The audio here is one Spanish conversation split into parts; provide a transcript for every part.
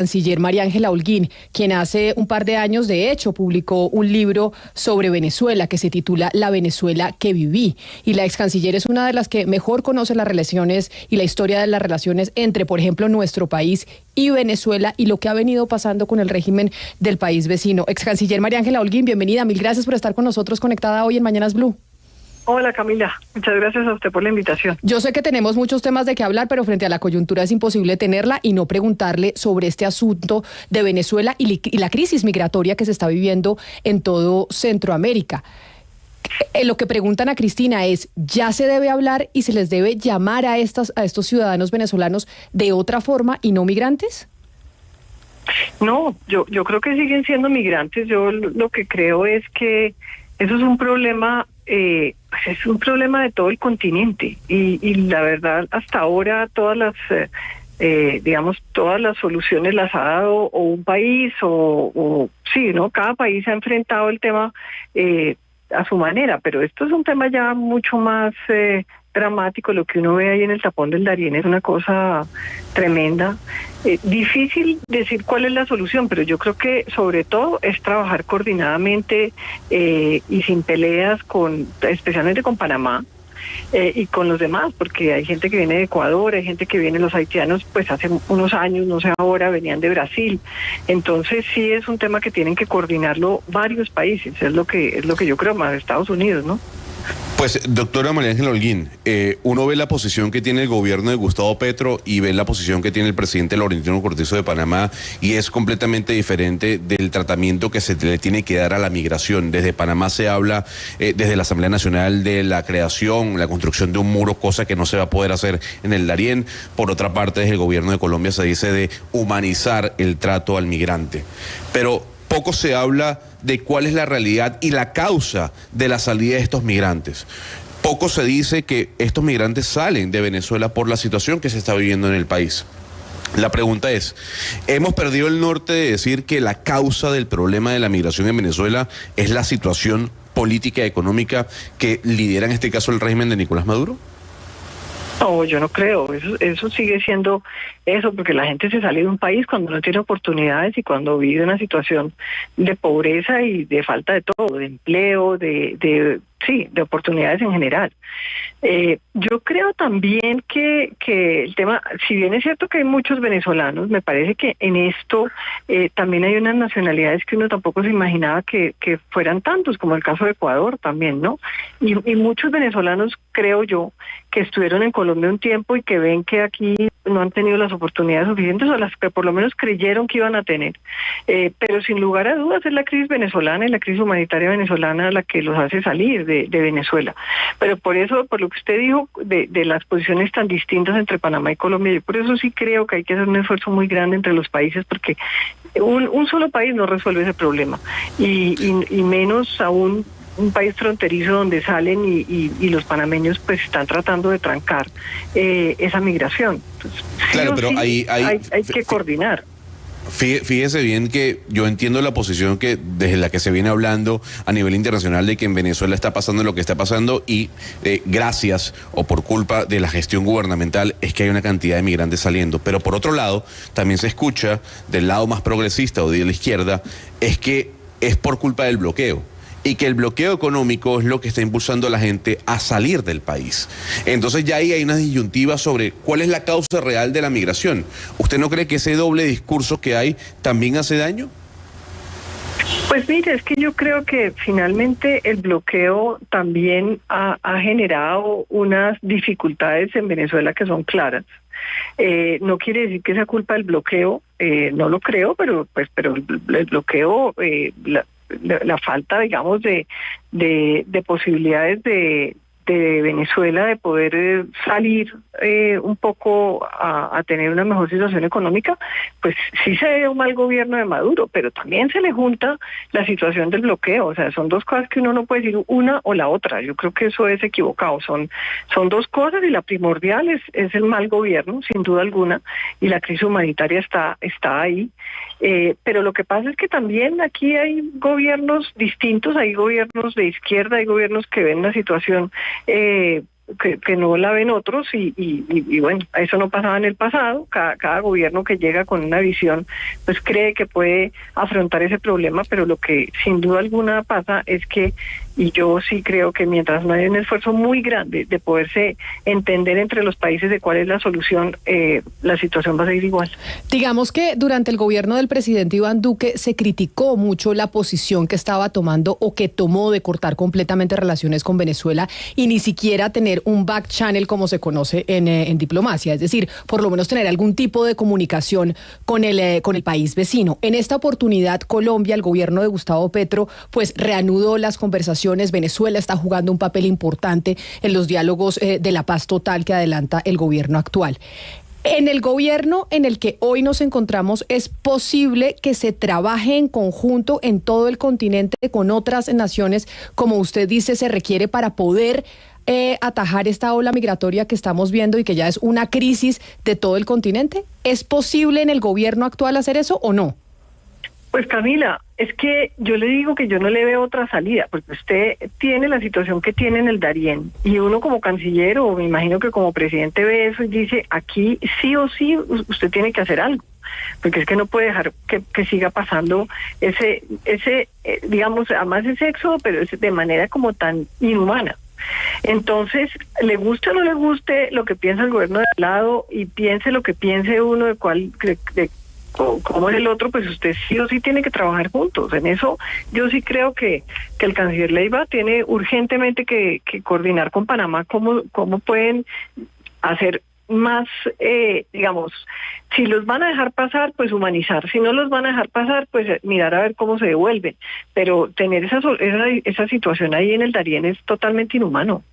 canciller María Ángela Holguín, quien hace un par de años, de hecho, publicó un libro sobre Venezuela que se titula La Venezuela que viví. Y la ex canciller es una de las que mejor conoce las relaciones y la historia de las relaciones entre, por ejemplo, nuestro país y Venezuela y lo que ha venido pasando con el régimen del país vecino. Ex canciller María Ángela Holguín, bienvenida. Mil gracias por estar con nosotros conectada hoy en Mañanas Blue. Hola Camila, muchas gracias a usted por la invitación. Yo sé que tenemos muchos temas de qué hablar, pero frente a la coyuntura es imposible tenerla y no preguntarle sobre este asunto de Venezuela y la crisis migratoria que se está viviendo en todo Centroamérica. Lo que preguntan a Cristina es, ¿ya se debe hablar y se les debe llamar a estos ciudadanos venezolanos de otra forma y no migrantes? No, yo creo que siguen siendo migrantes. Yo lo que creo es que eso es un problema, pues es un problema de todo el continente y la verdad hasta ahora todas las todas las soluciones las ha dado o un país o sí, ¿no? Cada país ha enfrentado el tema a su manera, pero esto es un tema ya mucho más dramático. Lo que uno ve ahí en el tapón del Darién es una cosa tremenda. Difícil decir cuál es la solución, pero yo creo que sobre todo es trabajar coordinadamente y sin peleas, especialmente con Panamá y con los demás, porque hay gente que viene de Ecuador, hay gente que viene, los haitianos pues hace unos años, no sé ahora, venían de Brasil. Entonces sí es un tema que tienen que coordinarlo varios países, es lo que yo creo, más Estados Unidos, ¿no? Pues, doctora María Ángela Holguín, uno ve la posición que tiene el gobierno de Gustavo Petro y ve la posición que tiene el presidente Laurentino Cortizo de Panamá y es completamente diferente del tratamiento que se le tiene que dar a la migración. Desde Panamá se habla, desde la Asamblea Nacional, de la creación, la construcción de un muro, cosa que no se va a poder hacer en el Darién. Por otra parte, desde el gobierno de Colombia se dice de humanizar el trato al migrante. Pero poco se habla de cuál es la realidad y la causa de la salida de estos migrantes. Poco se dice que estos migrantes salen de Venezuela por la situación que se está viviendo en el país. La pregunta es, ¿hemos perdido el norte de decir que la causa del problema de la migración en Venezuela es la situación política y económica que lidera en este caso el régimen de Nicolás Maduro? No, yo no creo, eso sigue siendo eso, porque la gente se sale de un país cuando no tiene oportunidades y cuando vive una situación de pobreza y de falta de todo, de empleo, de oportunidades en general. Yo creo también que el tema, si bien es cierto que hay muchos venezolanos, me parece que en esto también hay unas nacionalidades que uno tampoco se imaginaba que fueran tantos, como el caso de Ecuador también, ¿no? Y muchos venezolanos, creo yo, que estuvieron en Colombia un tiempo y que ven que aquí no han tenido las oportunidades suficientes o las que por lo menos creyeron que iban a tener. Pero sin lugar a dudas es la crisis venezolana y la crisis humanitaria venezolana la que los hace salir de Venezuela. Pero por eso, por lo que usted dijo, de las posiciones tan distintas entre Panamá y Colombia, yo por eso sí creo que hay que hacer un esfuerzo muy grande entre los países, porque un solo país no resuelve ese problema, y menos aún un país fronterizo donde salen y los panameños pues están tratando de trancar esa migración. Entonces, claro, pero sí, hay que coordinar. Fíjese bien que yo entiendo la posición que desde la que se viene hablando a nivel internacional de que en Venezuela está pasando lo que está pasando y gracias o por culpa de la gestión gubernamental es que hay una cantidad de migrantes saliendo. Pero por otro lado, también se escucha del lado más progresista o de la izquierda, es que es por culpa del bloqueo. Y que el bloqueo económico es lo que está impulsando a la gente a salir del país. Entonces ya ahí hay una disyuntiva sobre cuál es la causa real de la migración. ¿Usted no cree que ese doble discurso que hay también hace daño? Pues mire, es que yo creo que finalmente el bloqueo también ha generado unas dificultades en Venezuela que son claras. No quiere decir que sea culpa del bloqueo, no lo creo, pero el bloqueo, la falta, digamos, de posibilidades de Venezuela de poder salir un poco a tener una mejor situación económica, pues sí se ve un mal gobierno de Maduro, pero también se le junta la situación del bloqueo. O sea, son dos cosas que uno no puede decir una o la otra. Yo creo que eso es equivocado. Son dos cosas y la primordial es el mal gobierno, sin duda alguna, y la crisis humanitaria está ahí. Pero lo que pasa es que también aquí hay gobiernos distintos, hay gobiernos de izquierda, hay gobiernos que ven la situación que no la ven otros y bueno, eso no pasaba en el pasado. Cada gobierno que llega con una visión pues cree que puede afrontar ese problema, pero lo que sin duda alguna pasa es que, y yo sí creo que mientras no hay un esfuerzo muy grande de poderse entender entre los países de cuál es la solución, la situación va a seguir igual. Digamos que durante el gobierno del presidente Iván Duque se criticó mucho la posición que estaba tomando o que tomó de cortar completamente relaciones con Venezuela y ni siquiera tener un back channel como se conoce en diplomacia, es decir, por lo menos tener algún tipo de comunicación con el país vecino. En esta oportunidad, Colombia, el gobierno de Gustavo Petro, pues reanudó las conversaciones. Venezuela está jugando un papel importante en los diálogos de la paz total que adelanta el gobierno actual. En el gobierno en el que hoy nos encontramos, ¿es posible que se trabaje en conjunto en todo el continente con otras naciones, como usted dice, se requiere para poder atajar esta ola migratoria que estamos viendo y que ya es una crisis de todo el continente? ¿Es posible en el gobierno actual hacer eso o no? Pues Camila, es que yo le digo que yo no le veo otra salida, porque usted tiene la situación que tiene en el Darién, y uno como canciller, o me imagino que como presidente ve eso y dice, aquí sí o sí usted tiene que hacer algo, porque es que no puede dejar que siga pasando ese digamos, además ese éxodo, pero es de manera como tan inhumana. Entonces, le guste o no le guste lo que piensa el gobierno de al lado, y piense lo que piense uno de cómo es el otro, pues usted sí o sí tiene que trabajar juntos. En eso yo sí creo que el canciller Leiva tiene urgentemente que coordinar con Panamá cómo pueden hacer más, digamos, si los van a dejar pasar, pues humanizar; si no los van a dejar pasar, pues mirar a ver cómo se devuelven. Pero tener esa situación ahí en el Darién es totalmente inhumano.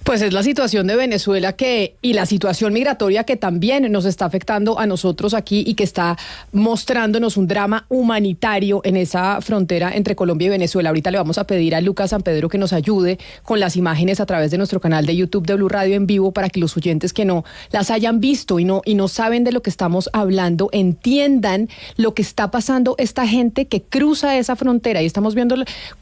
Pues es la situación de Venezuela y la situación migratoria que también nos está afectando a nosotros aquí y que está mostrándonos un drama humanitario en esa frontera entre Colombia y Venezuela. Ahorita le vamos a pedir a Lucas San Pedro que nos ayude con las imágenes a través de nuestro canal de YouTube de Blue Radio en vivo, para que los oyentes que no las hayan visto y no saben de lo que estamos hablando entiendan lo que está pasando esta gente que cruza esa frontera. Y estamos viendo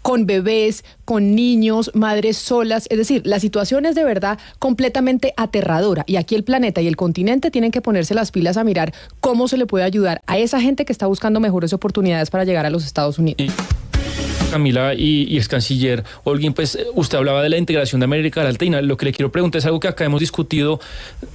con bebés, con niños, madres solas. Es decir, la situación es de verdad completamente aterradora, y aquí el planeta y el continente tienen que ponerse las pilas a mirar cómo se le puede ayudar a esa gente que está buscando mejores oportunidades para llegar a los Estados Unidos. Camila y ex canciller Holguín, pues usted hablaba de la integración de América Latina. Lo que le quiero preguntar es algo que acá hemos discutido,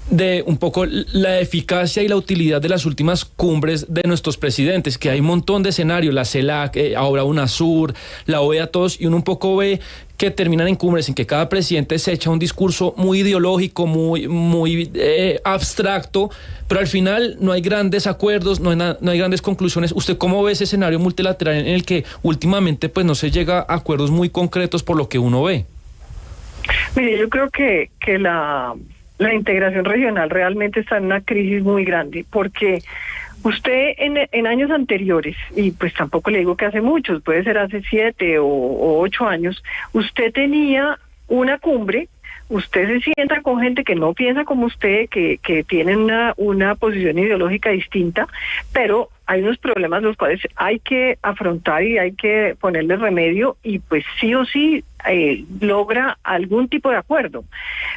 de un poco la eficacia y la utilidad de las últimas cumbres de nuestros presidentes, que hay un montón de escenarios, la CELAC, ahora UNASUR, la OEA, todos, y uno un poco ve que terminan en cumbres en que cada presidente se echa un discurso muy ideológico, muy abstracto, pero al final no hay grandes acuerdos, no hay grandes conclusiones. ¿Usted cómo ve ese escenario multilateral en el que últimamente pues no se llega a acuerdos muy concretos por lo que uno ve? Mire, yo creo que la integración regional realmente está en una crisis muy grande, porque usted en años anteriores, y pues tampoco le digo que hace muchos, puede ser hace 7 o 8 años, usted tenía una cumbre, usted se sienta con gente que no piensa como usted, que tienen una posición ideológica distinta, pero hay unos problemas los cuales hay que afrontar y hay que ponerle remedio, y pues sí o sí logra algún tipo de acuerdo.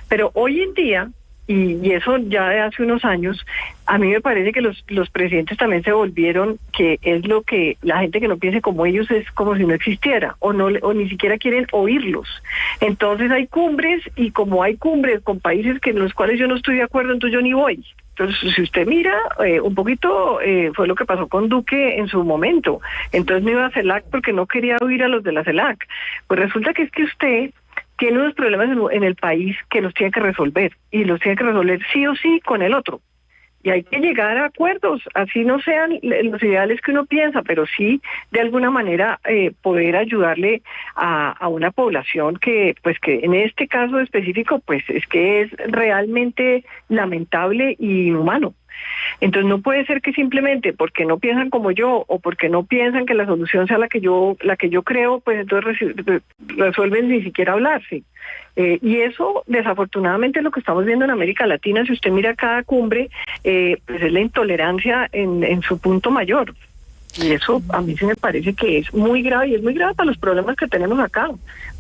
Pero hoy en día, y eso ya de hace unos años, a mí me parece que los presidentes también se volvieron, que es lo que la gente que no piense como ellos es como si no existiera, o ni siquiera quieren oírlos. Entonces hay cumbres, y como hay cumbres con países en los cuales yo no estoy de acuerdo, entonces yo ni voy. Entonces, si usted mira, un poquito fue lo que pasó con Duque en su momento. Entonces no iba a CELAC porque no quería oír a los de la CELAC. Pues resulta que es que usted tiene unos problemas en el país que los tiene que resolver, y los tiene que resolver sí o sí con el otro. Y hay que llegar a acuerdos, así no sean los ideales que uno piensa, pero sí de alguna manera poder ayudarle a una población que en este caso específico pues es que es realmente lamentable y inhumano. Entonces no puede ser que simplemente porque no piensan como yo, o porque no piensan que la solución sea la que yo creo, pues entonces resuelven ni siquiera hablarse. Y eso desafortunadamente es lo que estamos viendo en América Latina. Si usted mira cada cumbre, pues es la intolerancia en su punto mayor. Y eso a mí sí me parece que es muy grave, y es muy grave para los problemas que tenemos acá,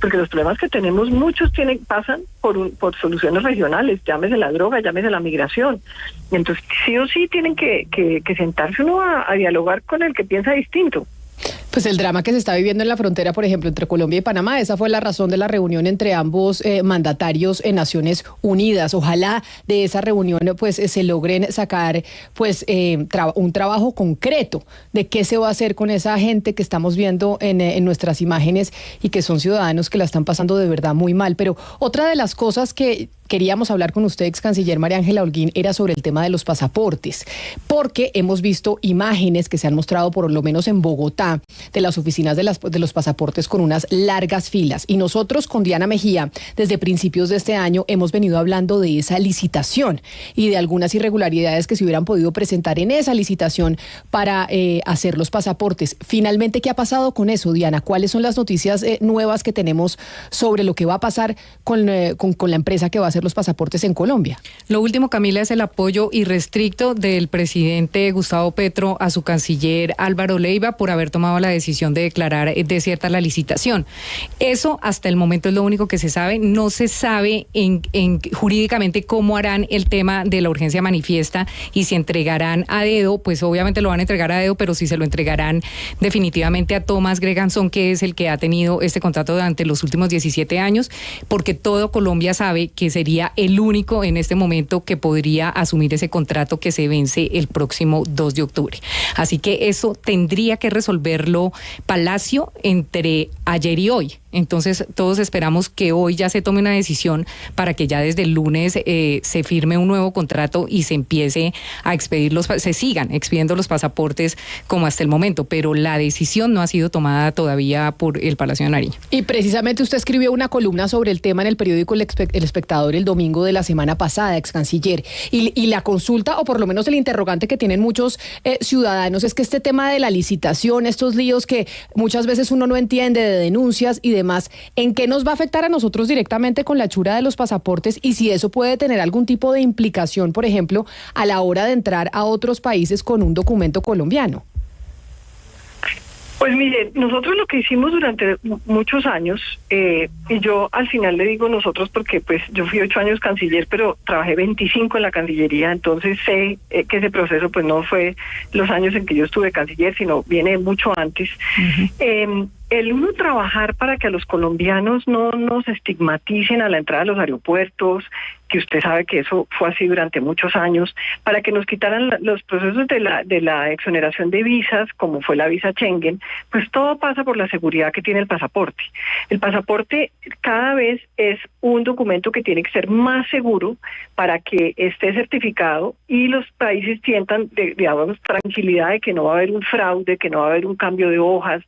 porque los problemas que tenemos muchos pasan por soluciones regionales, llámese la droga, llámese la migración. Y entonces sí o sí tienen que sentarse uno a dialogar con el que piensa distinto. Pues el drama que se está viviendo en la frontera, por ejemplo, entre Colombia y Panamá, esa fue la razón de la reunión entre ambos mandatarios en Naciones Unidas. Ojalá de esa reunión pues se logren sacar pues un trabajo concreto de qué se va a hacer con esa gente que estamos viendo en nuestras imágenes y que son ciudadanos que la están pasando de verdad muy mal. Pero otra de las cosas que queríamos hablar con usted, ex canciller María Ángela Holguín, era sobre el tema de los pasaportes, porque hemos visto imágenes que se han mostrado, por lo menos en Bogotá, de las oficinas de los pasaportes con unas largas filas. Y nosotros con Diana Mejía, desde principios de este año, hemos venido hablando de esa licitación y de algunas irregularidades que se hubieran podido presentar en esa licitación para hacer los pasaportes. Finalmente, ¿qué ha pasado con eso, Diana? ¿Cuáles son las noticias nuevas que tenemos sobre lo que va a pasar con la empresa que va a hacer los pasaportes en Colombia? Lo último, Camila, es el apoyo irrestricto del presidente Gustavo Petro a su canciller Álvaro Leiva por haber tomado la decisión de declarar desierta la licitación. Eso hasta el momento es lo único que se sabe. No se sabe jurídicamente cómo harán el tema de la urgencia manifiesta y si entregarán a dedo, pues obviamente lo van a entregar a dedo, pero si se lo entregarán definitivamente a Tomás Greganzón, que es el que ha tenido este contrato durante los últimos 17 años, porque todo Colombia sabe que sería el único en este momento que podría asumir ese contrato que se vence el próximo 2 de octubre. Así que eso tendría que resolverlo Palacio entre ayer y hoy. Entonces todos esperamos que hoy ya se tome una decisión para que ya desde el lunes se firme un nuevo contrato y se empiece a expedir se sigan expidiendo los pasaportes como hasta el momento, pero la decisión no ha sido tomada todavía por el Palacio de Nariño. Y precisamente usted escribió una columna sobre el tema en el periódico El Espectador el domingo de la semana pasada, ex canciller, y la consulta, o por lo menos el interrogante que tienen muchos ciudadanos, es que este tema de la licitación, estos líos que muchas veces uno no entiende, de denuncias y demás, ¿en qué nos va a afectar a nosotros directamente con la hechura de los pasaportes y si eso puede tener algún tipo de implicación, por ejemplo, a la hora de entrar a otros países con un documento colombiano? Pues mire, nosotros lo que hicimos durante muchos años, y yo al final le digo nosotros porque pues yo fui 8 años canciller, pero trabajé 25 en la Cancillería, entonces sé que ese proceso pues no fue los años en que yo estuve canciller, sino viene mucho antes. El uno trabajar para que a los colombianos no nos estigmaticen a la entrada de los aeropuertos, que usted sabe que eso fue así durante muchos años, para que nos quitaran los procesos de la exoneración de visas, como fue la visa Schengen, pues todo pasa por la seguridad que tiene el pasaporte. El pasaporte cada vez es un documento que tiene que ser más seguro para que esté certificado y los países sientan, digamos, tranquilidad de que no va a haber un fraude, que no va a haber un cambio de hojas,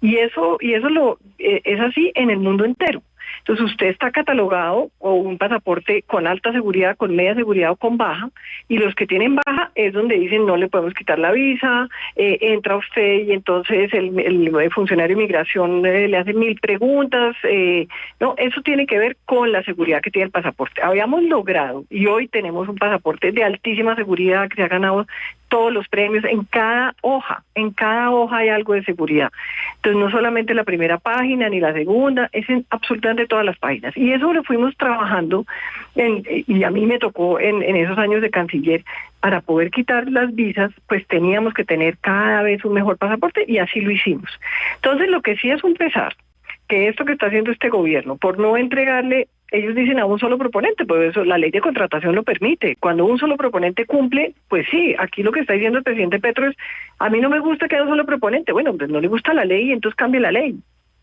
y eso es así en el mundo entero. Entonces usted está catalogado o un pasaporte con alta seguridad, con media seguridad o con baja, y los que tienen baja es donde dicen no le podemos quitar la visa, entra usted y entonces el funcionario de inmigración le hace 1000 preguntas. No, eso tiene que ver con la seguridad que tiene el pasaporte. Habíamos logrado y hoy tenemos un pasaporte de altísima seguridad que se ha ganado todos los premios. En cada hoja hay algo de seguridad. Entonces no solamente la primera página ni la segunda, es en absolutamente todas las páginas. Y eso lo fuimos trabajando y a mí me tocó en esos años de canciller. Para poder quitar las visas, pues teníamos que tener cada vez un mejor pasaporte y así lo hicimos. Entonces lo que sí es un pesar, que esto que está haciendo este gobierno, por no entregarle, ellos dicen a un solo proponente, pues eso la ley de contratación lo permite. Cuando un solo proponente cumple, pues sí, aquí lo que está diciendo el presidente Petro es, a mí no me gusta que haya un solo proponente. Bueno, pues no le gusta la ley, entonces cambie la ley.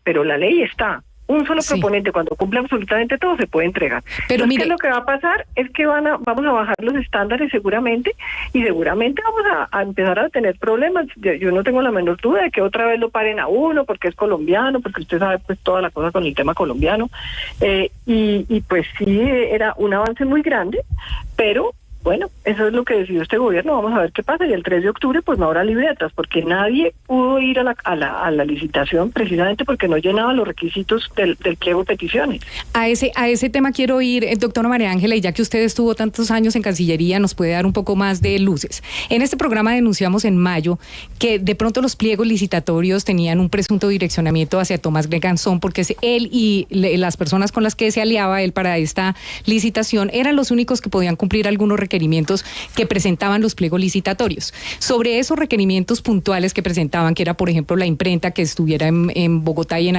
Pero la ley está. Un solo proponente, cuando cumple absolutamente todo, se puede entregar. Pero entonces, mire, ¿qué lo que va a pasar? Es que vamos a bajar los estándares seguramente, y seguramente vamos a empezar a tener problemas. Yo no tengo la menor duda de que otra vez lo paren a uno, porque es colombiano, porque usted sabe pues toda la cosa con el tema colombiano. Y pues sí, era un avance muy grande, pero bueno, eso es lo que decidió este gobierno, vamos a ver qué pasa, y el 3 de octubre pues no habrá libretas, porque nadie pudo ir a la licitación precisamente porque no llenaba los requisitos del pliego de peticiones. A ese tema quiero ir, doctora María Ángela, y ya que usted estuvo tantos años en Cancillería, nos puede dar un poco más de luces. En este programa denunciamos en mayo que de pronto los pliegos licitatorios tenían un presunto direccionamiento hacia Tomás Greganzón, porque él y las personas con las que se aliaba él para esta licitación eran los únicos que podían cumplir algunos requerimientos que presentaban los pliegos licitatorios. Sobre esos requerimientos puntuales que presentaban, que era por ejemplo la imprenta que estuviera en Bogotá y en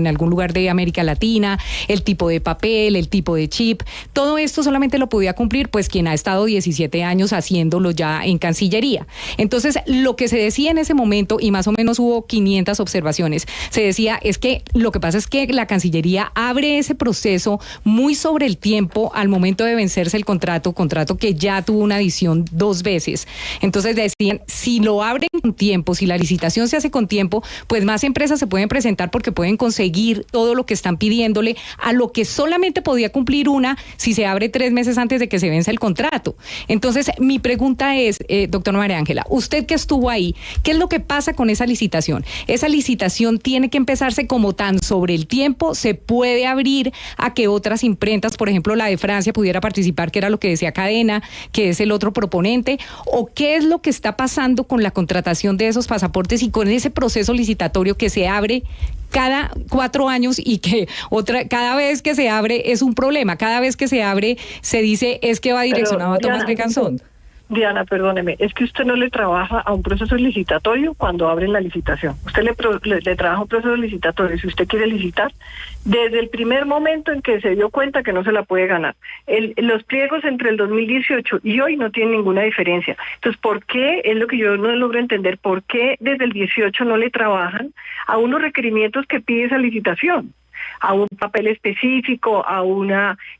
algún lugar de América Latina, el tipo de papel, el tipo de chip, todo esto solamente lo podía cumplir pues quien ha estado 17 años haciéndolo ya en Cancillería. Entonces, lo que se decía en ese momento, y más o menos hubo 500 observaciones, se decía es que lo que pasa es que la Cancillería abre ese proceso muy sobre el tiempo al momento de vencerse el contrato que ya tuvo una adición 2 veces. Entonces decían, si lo abren con tiempo, si la licitación se hace con tiempo, pues más empresas se pueden presentar porque pueden conseguir todo lo que están pidiéndole a lo que solamente podía cumplir una si se abre 3 meses antes de que se vence el contrato. Entonces, mi pregunta es, doctora María Ángela, usted que estuvo ahí, ¿qué es lo que pasa con esa licitación? ¿Esa licitación tiene que empezarse como tan sobre el tiempo? ¿Se puede abrir a que otras imprentas, por ejemplo la de Francia, pudiera participar, que era lo que decía Cadena, que es el otro proponente? ¿O qué es lo que está pasando con la contratación de esos pasaportes y con ese proceso licitatorio que se abre cada 4 años y que cada vez que se abre es un problema? Cada vez que se abre se dice es que va direccionado a Tomás Greganzón. Diana, perdóneme, es que usted no le trabaja a un proceso licitatorio cuando abren la licitación. Usted le trabaja un proceso licitatorio. Si usted quiere licitar, desde el primer momento en que se dio cuenta que no se la puede ganar. Los pliegos entre el 2018 y hoy no tienen ninguna diferencia. Entonces, ¿por qué? Es lo que yo no logro entender. ¿Por qué desde el 18 no le trabajan a unos requerimientos que pide esa licitación? A un papel específico,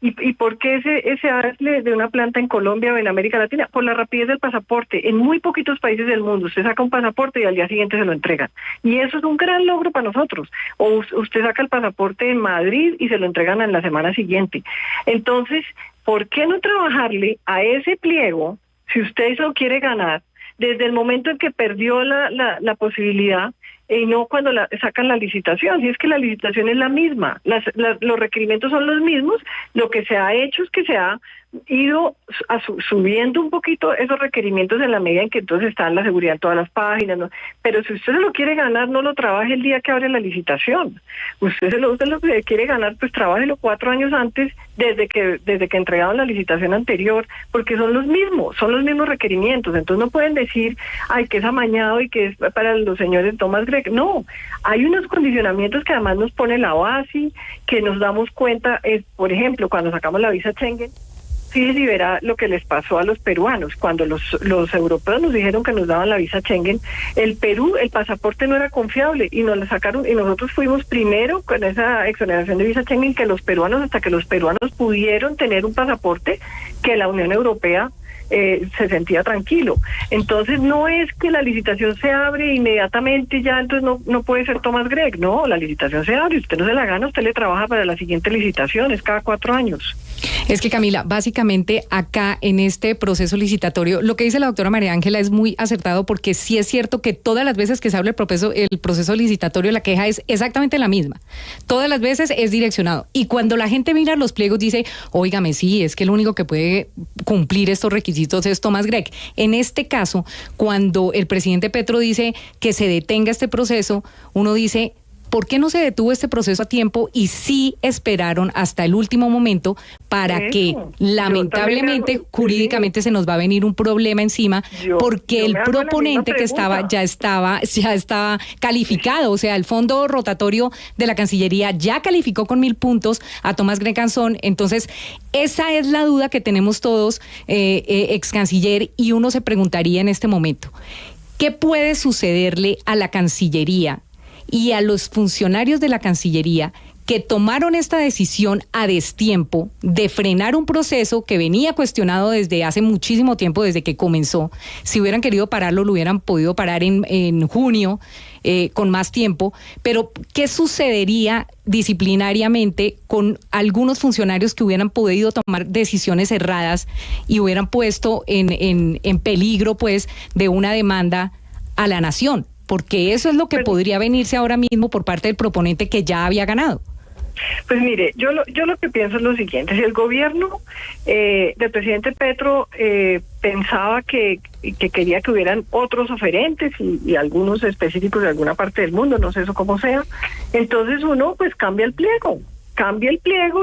¿y por qué ese hazle de una planta en Colombia o en América Latina? Por la rapidez del pasaporte. En muy poquitos países del mundo usted saca un pasaporte y al día siguiente se lo entregan. Y eso es un gran logro para nosotros. O usted saca el pasaporte en Madrid y se lo entregan en la semana siguiente. Entonces, ¿por qué no trabajarle a ese pliego, si usted se lo quiere ganar, desde el momento en que perdió la posibilidad, y no cuando sacan la licitación? Si es que la licitación es la misma, los requerimientos son los mismos, lo que se ha hecho es que se ha ido subiendo un poquito esos requerimientos en la medida en que entonces está la seguridad en todas las páginas, ¿no? Pero si usted se lo quiere ganar, no lo trabaje el día que abre la licitación. Usted lo quiere ganar, pues trabájelo 4 años antes, desde que entregaron la licitación anterior, porque son los mismos requerimientos. Entonces no pueden decir, ay, que es amañado y que es para los señores Tomás Gregg. No, hay unos condicionamientos que además nos pone la OASI, que nos damos cuenta, por ejemplo, cuando sacamos la visa Schengen. Sí, y verá lo que les pasó a los peruanos. Cuando los europeos nos dijeron que nos daban la visa Schengen, el Perú, el pasaporte no era confiable y nos la sacaron, y nosotros fuimos primero con esa exoneración de visa Schengen que los peruanos, hasta que los peruanos pudieron tener un pasaporte que la Unión Europea se sentía tranquilo. Entonces no es que la licitación se abre inmediatamente ya, entonces no puede ser Tomás Gregg. No, la licitación se abre, usted no se la gana, usted le trabaja para la siguiente licitación, es cada 4 años. Es que, Camila, básicamente acá en este proceso licitatorio, lo que dice la doctora María Ángela es muy acertado, porque sí es cierto que todas las veces que se abre el proceso licitatorio, la queja es exactamente la misma. Todas las veces es direccionado. Y cuando la gente mira los pliegos dice, óigame, sí, es que el único que puede cumplir estos requisitos es Tomás Gregg. En este caso, cuando el presidente Petro dice que se detenga este proceso, uno dice, ¿por qué no se detuvo este proceso a tiempo y sí esperaron hasta el último momento para que lamentablemente jurídicamente se nos va a venir un problema encima, porque el proponente que ya estaba calificado? O sea, el fondo rotatorio de la Cancillería ya calificó con 1000 puntos a Tomás Greganzón. Entonces, esa es la duda que tenemos todos, ex canciller, y uno se preguntaría en este momento, ¿qué puede sucederle a la Cancillería y a los funcionarios de la Cancillería que tomaron esta decisión a destiempo de frenar un proceso que venía cuestionado desde hace muchísimo tiempo, desde que comenzó. Si hubieran querido pararlo, lo hubieran podido parar en junio, con más tiempo, pero ¿qué sucedería disciplinariamente con algunos funcionarios que hubieran podido tomar decisiones erradas y hubieran puesto en peligro, pues, de una demanda a la nación? Porque eso es lo que podría venirse ahora mismo por parte del proponente que ya había ganado. Pues mire, yo lo que pienso es lo siguiente: si el gobierno del presidente Petro pensaba que quería que hubieran otros oferentes y algunos específicos de alguna parte del mundo, no sé eso cómo sea, entonces uno pues cambia el pliego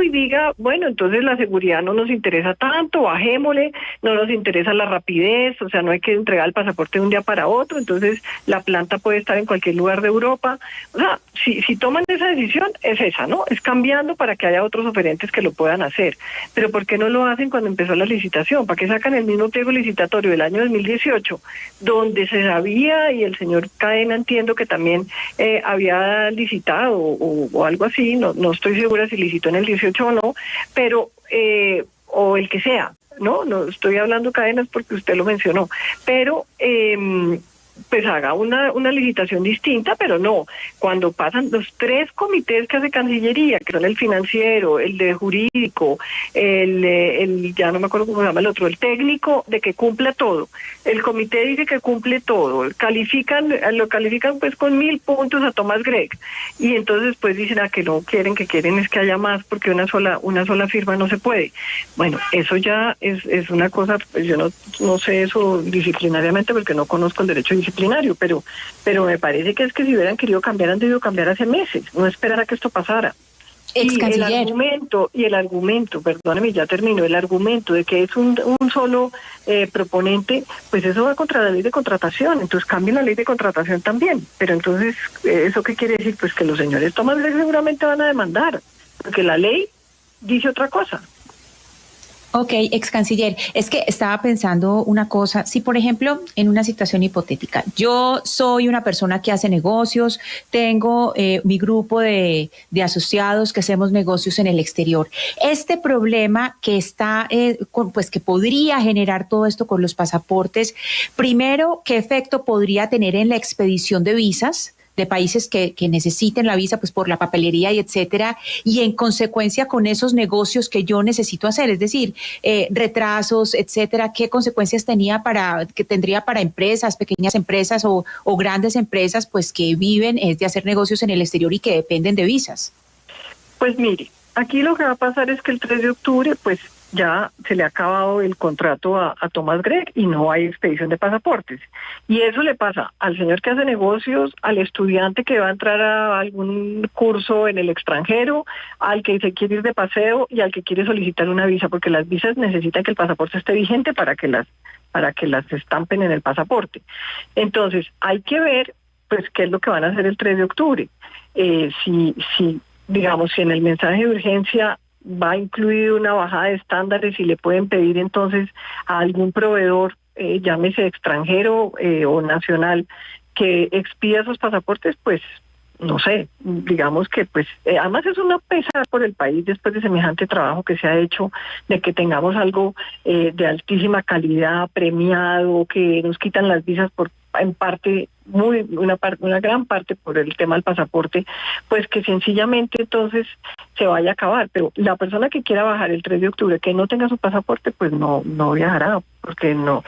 y diga, bueno, entonces la seguridad no nos interesa tanto, bajémosle, no nos interesa la rapidez, o sea, no hay que entregar el pasaporte de un día para otro, entonces la planta puede estar en cualquier lugar de Europa. O sea, si toman esa decisión, es esa, ¿no? Es cambiando para que haya otros oferentes que lo puedan hacer. Pero ¿por qué no lo hacen cuando empezó la licitación? ¿Para qué sacan el mismo pliego licitatorio del año 2018, donde se sabía, y el señor Cadena entiendo que también había licitado o algo así, no estoy segura si licitó en el 18 o no, pero o el que sea, no estoy hablando Cadenas porque usted lo mencionó, pero pues haga una licitación distinta, pero no, cuando pasan los 3 comités que hace Cancillería, que son el financiero, el de jurídico, el ya no me acuerdo cómo se llama el otro, el técnico, de que cumpla todo. El comité dice que cumple todo, lo califican pues con 1000 puntos a Thomas Gregg, y entonces pues dicen que no quieren, que quieren es que haya más, porque una sola firma no se puede. Bueno, eso ya es una cosa, pues yo no sé eso disciplinariamente porque no conozco el derecho disciplinario, pero me parece que si hubieran querido cambiar, han debido cambiar hace meses, no esperar a que esto pasara. Y el argumento, perdóneme, ya termino, el argumento de que es un solo proponente, pues eso va contra la ley de contratación, entonces cambien la ley de contratación también. Pero entonces, ¿eso qué quiere decir? Pues que los señores Thomas Gregg seguramente van a demandar, porque la ley dice otra cosa. Ok, ex canciller, es que estaba pensando una cosa, si por ejemplo en una situación hipotética, yo soy una persona que hace negocios, tengo mi grupo de asociados que hacemos negocios en el exterior, este problema que está, pues que podría generar todo esto con los pasaportes, primero, ¿qué efecto podría tener en la expedición de visas de países que necesiten la visa, pues por la papelería y etcétera, y en consecuencia con esos negocios que yo necesito hacer, es decir, retrasos, etcétera, qué consecuencias tendría para empresas, pequeñas empresas o grandes empresas, pues que viven de hacer negocios en el exterior y que dependen de visas? Pues mire, aquí lo que va a pasar es que el 3 de octubre, pues ya se le ha acabado el contrato a Thomas Gregg y no hay expedición de pasaportes. Y eso le pasa al señor que hace negocios, al estudiante que va a entrar a algún curso en el extranjero, al que se quiere ir de paseo y al que quiere solicitar una visa, porque las visas necesitan que el pasaporte esté vigente para que las estampen en el pasaporte. Entonces, hay que ver pues qué es lo que van a hacer el 3 de octubre. Digamos, si en el mensaje de urgencia va incluido una bajada de estándares y le pueden pedir entonces a algún proveedor, llámese extranjero o nacional, que expida esos pasaportes, pues no sé, digamos que pues además es una pesar por el país después de semejante trabajo que se ha hecho, de que tengamos algo de altísima calidad, premiado, que nos quitan las visas en parte, una gran parte por el tema del pasaporte, pues que sencillamente entonces se vaya a acabar. Pero la persona que quiera bajar el 3 de octubre, que no tenga su pasaporte, pues no viajará, porque no.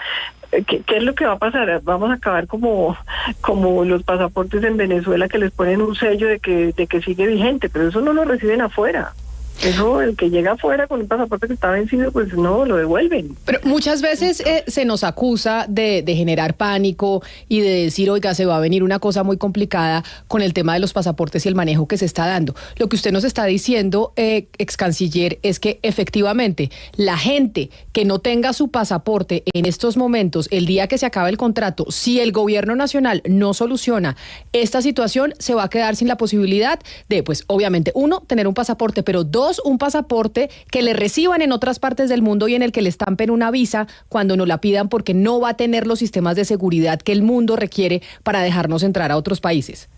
¿Qué es lo que va a pasar? Vamos a acabar como los pasaportes en Venezuela, que les ponen un sello de que sigue vigente, pero eso no lo reciben afuera. Eso, el que llega afuera con un pasaporte que está vencido, pues no, lo devuelven. Pero muchas veces se nos acusa de generar pánico y de decir, oiga, se va a venir una cosa muy complicada con el tema de los pasaportes y el manejo que se está dando. Lo que usted nos está diciendo, ex canciller, es que efectivamente la gente que no tenga su pasaporte en estos momentos, el día que se acabe el contrato, si el gobierno nacional no soluciona esta situación, se va a quedar sin la posibilidad de, pues obviamente, uno, tener un pasaporte, pero dos, un pasaporte que le reciban en otras partes del mundo y en el que le estampen una visa cuando no la pidan, porque no va a tener los sistemas de seguridad que el mundo requiere para dejarnos entrar a otros países.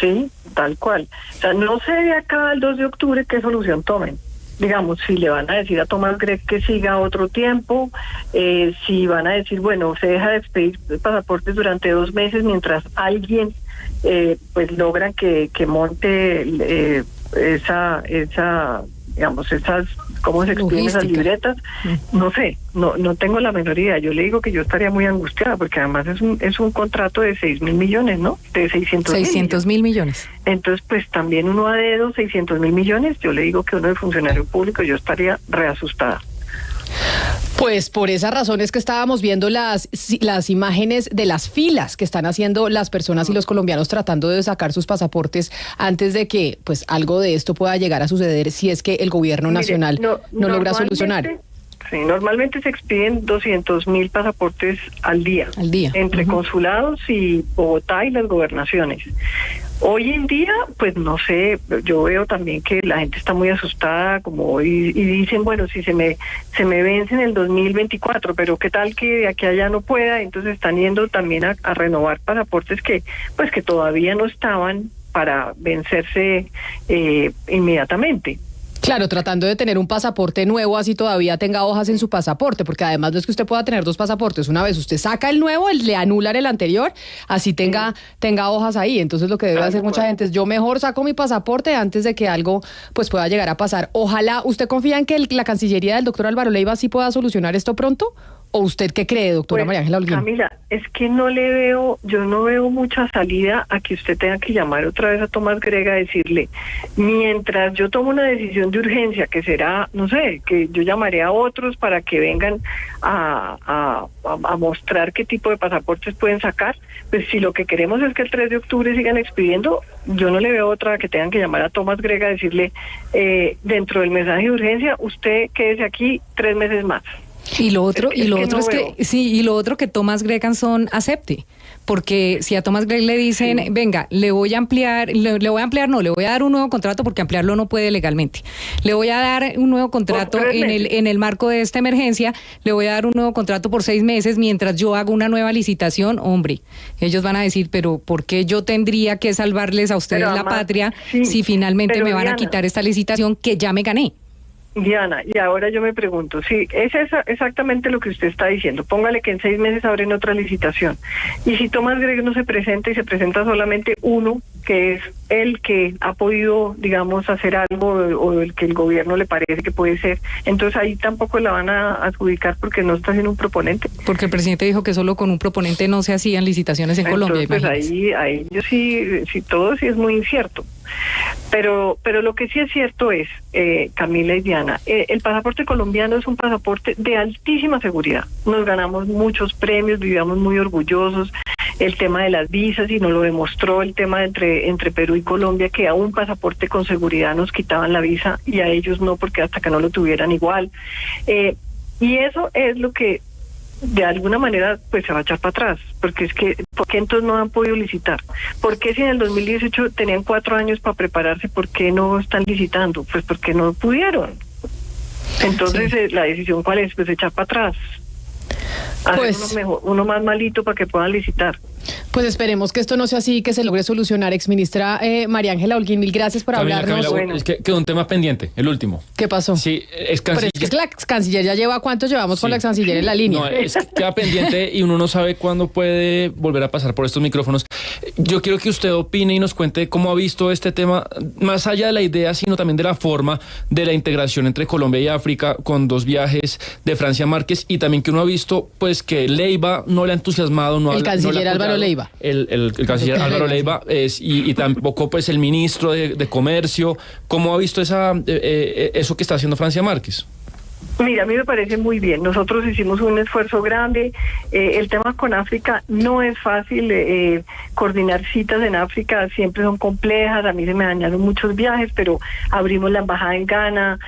Sí, tal cual. O sea, no sé de acá al 2 de octubre qué solución tomen. Digamos, si le van a decir a Tomás Gregg que siga otro tiempo, si van a decir, bueno, se deja de expedir pasaportes durante 2 meses mientras alguien pues logran que monte esa digamos, esas, ¿cómo se explican esas libretas? No sé, no tengo la menor idea. Yo le digo que yo estaría muy angustiada, porque además es un contrato de 6.000 millones, ¿no? De 600.000 millones. Entonces, pues también uno a dedo, 600.000 millones, yo le digo que uno de funcionario público, yo estaría reasustada. Pues por esa razón es que estábamos viendo las imágenes de las filas que están haciendo las personas y los colombianos tratando de sacar sus pasaportes antes de que pues algo de esto pueda llegar a suceder si es que el gobierno nacional no logra solucionar. Sí, normalmente se expiden 200.000 pasaportes al día. Entre consulados y Bogotá y las gobernaciones. Hoy en día, pues no sé, yo veo también que la gente está muy asustada, como y dicen, bueno, si se me vence en el 2024, pero qué tal que de aquí a allá no pueda, entonces están yendo también a renovar pasaportes que todavía no estaban para vencerse inmediatamente. Claro, tratando de tener un pasaporte nuevo, así todavía tenga hojas en su pasaporte, porque además no es que usted pueda tener 2 pasaportes. Una vez usted saca el nuevo, le anulan el anterior, así tenga hojas ahí. Entonces lo que debe hacer mucha gente es, yo mejor saco mi pasaporte antes de que algo pues pueda llegar a pasar. Ojalá, ¿usted confía en que la Cancillería del doctor Álvaro Leiva sí pueda solucionar esto pronto? ¿O usted qué cree, doctora María Ángela Holguín? Camila, es que yo no veo mucha salida a que usted tenga que llamar otra vez a Tomás Gregg a decirle, mientras yo tomo una decisión de urgencia, que será, no sé, que yo llamaré a otros para que vengan a mostrar qué tipo de pasaportes pueden sacar, pues si lo que queremos es que el 3 de octubre sigan expidiendo, yo no le veo otra que tengan que llamar a Tomás Gregg a decirle, dentro del mensaje de urgencia, usted quédese aquí 3 meses más. Y lo otro que Tomás Gregg acepte, porque si a Tomás Gregg le dicen, venga, le voy a dar un nuevo contrato, porque ampliarlo no puede legalmente. Le voy a dar un nuevo contrato en el marco de esta emergencia, le voy a dar un nuevo contrato por 6 meses mientras yo hago una nueva licitación, hombre, ellos van a decir, pero ¿por qué yo tendría que salvarles a ustedes la patria si finalmente me van a quitar esta licitación que ya me gané? Diana, y ahora yo me pregunto, sí, es exactamente lo que usted está diciendo, póngale que en 6 meses abren otra licitación, y si Tomás Gregg no se presenta y se presenta solamente uno, que es el que ha podido, digamos, hacer algo, o el que el gobierno le parece que puede ser, entonces ahí tampoco la van a adjudicar porque no está siendo un proponente. Porque el presidente dijo que solo con un proponente no se hacían licitaciones en Colombia. Pues ahí yo sí, todo sí es muy incierto. Pero lo que sí es cierto es, Camila y Diana, el pasaporte colombiano es un pasaporte de altísima seguridad. Nos ganamos muchos premios, vivíamos muy orgullosos. El tema de las visas, y nos lo demostró el tema entre Perú y Colombia, que a un pasaporte con seguridad nos quitaban la visa y a ellos no, porque hasta que no lo tuvieran igual. Y eso es lo que de alguna manera pues se va a echar para atrás, porque es que, ¿por qué entonces no han podido licitar? ¿Por qué si en el 2018 tenían 4 años para prepararse, por qué no están licitando? Pues porque no pudieron. Entonces la decisión ¿cuál es? Pues echar para atrás. Hacer uno más malito para que puedan licitar. Pues esperemos que esto no sea así, que se logre solucionar. Exministra María Ángela Holguín, mil gracias por hablarnos. Camila, es que quedó un tema pendiente, el último. ¿Qué pasó? Sí, Pero es que la ex canciller ya lleva, ¿cuántos llevamos con la ex canciller en la línea? No, es que queda pendiente y uno no sabe cuándo puede volver a pasar por estos micrófonos. Yo quiero que usted opine y nos cuente cómo ha visto este tema, más allá de la idea, sino también de la forma de la integración entre Colombia y África, con 2 viajes de Francia Márquez, y también que uno ha visto pues que Leiva no le ha entusiasmado, el canciller Álvaro Leiva. El canciller Álvaro Leiva y tampoco pues el ministro de Comercio. ¿Cómo ha visto eso que está haciendo Francia Márquez? Mira, a mí me parece muy bien. Nosotros hicimos un esfuerzo grande. El tema con África no es fácil. Coordinar citas en África siempre son complejas. A mí se me dañaron muchos viajes, pero abrimos la embajada en Ghana.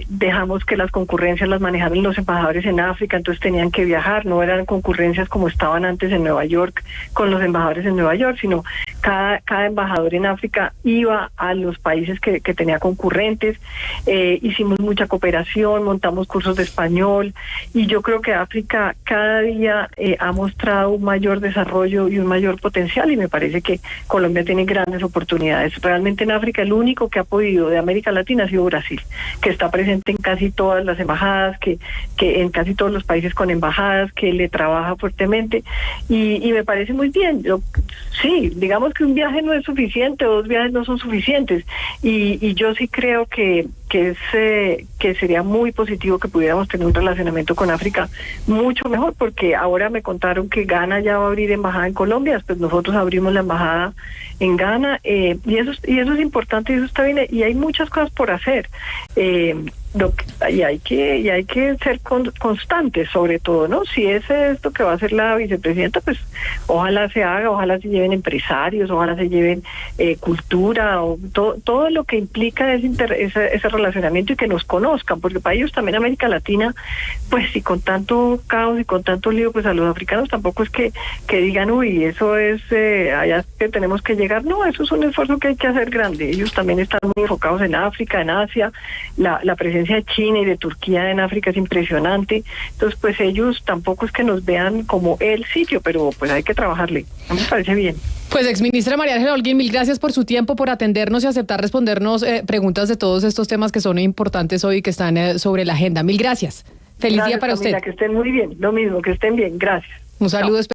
Dejamos que las concurrencias las manejaran los embajadores en África, entonces tenían que viajar. No eran concurrencias como estaban antes en Nueva York con los embajadores en Nueva York, sino cada embajador en África iba a los países que tenía concurrentes, hicimos mucha cooperación, montamos cursos de español, y yo creo que África cada día ha mostrado un mayor desarrollo y un mayor potencial, y me parece que Colombia tiene grandes oportunidades. Realmente en África el único que ha podido de América Latina ha sido Brasil, que está presente en casi todas las embajadas, que en casi todos los países con embajadas, que le trabaja fuertemente, y me parece muy bien. Sí, digamos que un viaje no es suficiente, 2 viajes no son suficientes, y yo sí creo que sería muy positivo que pudiéramos tener un relacionamiento con África mucho mejor, porque ahora me contaron que Ghana ya va a abrir embajada en Colombia, después nosotros abrimos la embajada en Ghana, y eso es importante, y eso está bien, y hay muchas cosas por hacer. Y hay que ser constantes, sobre todo, ¿no? Si es esto que va a hacer la vicepresidenta, pues ojalá se haga, ojalá se lleven empresarios, ojalá se lleven cultura, o todo lo que implica ese relacionamiento, y que nos conozcan, porque para ellos también América Latina, pues si con tanto caos y con tanto lío, pues a los africanos tampoco es que digan, uy, eso es allá que tenemos que llegar. No, eso es un esfuerzo que hay que hacer grande. Ellos también están muy enfocados en África, en Asia, la presencia de China y de Turquía en África es impresionante. Entonces, pues ellos tampoco es que nos vean como el sitio, pero pues hay que trabajarle. A mí me parece bien. Pues, exministra María Ángela Holguín, mil gracias por su tiempo, por atendernos y aceptar respondernos preguntas de todos estos temas que son importantes hoy y que están sobre la agenda. Mil gracias. Feliz día para Camila, usted. Que estén muy bien. Lo mismo, que estén bien. Gracias. Un saludo especial.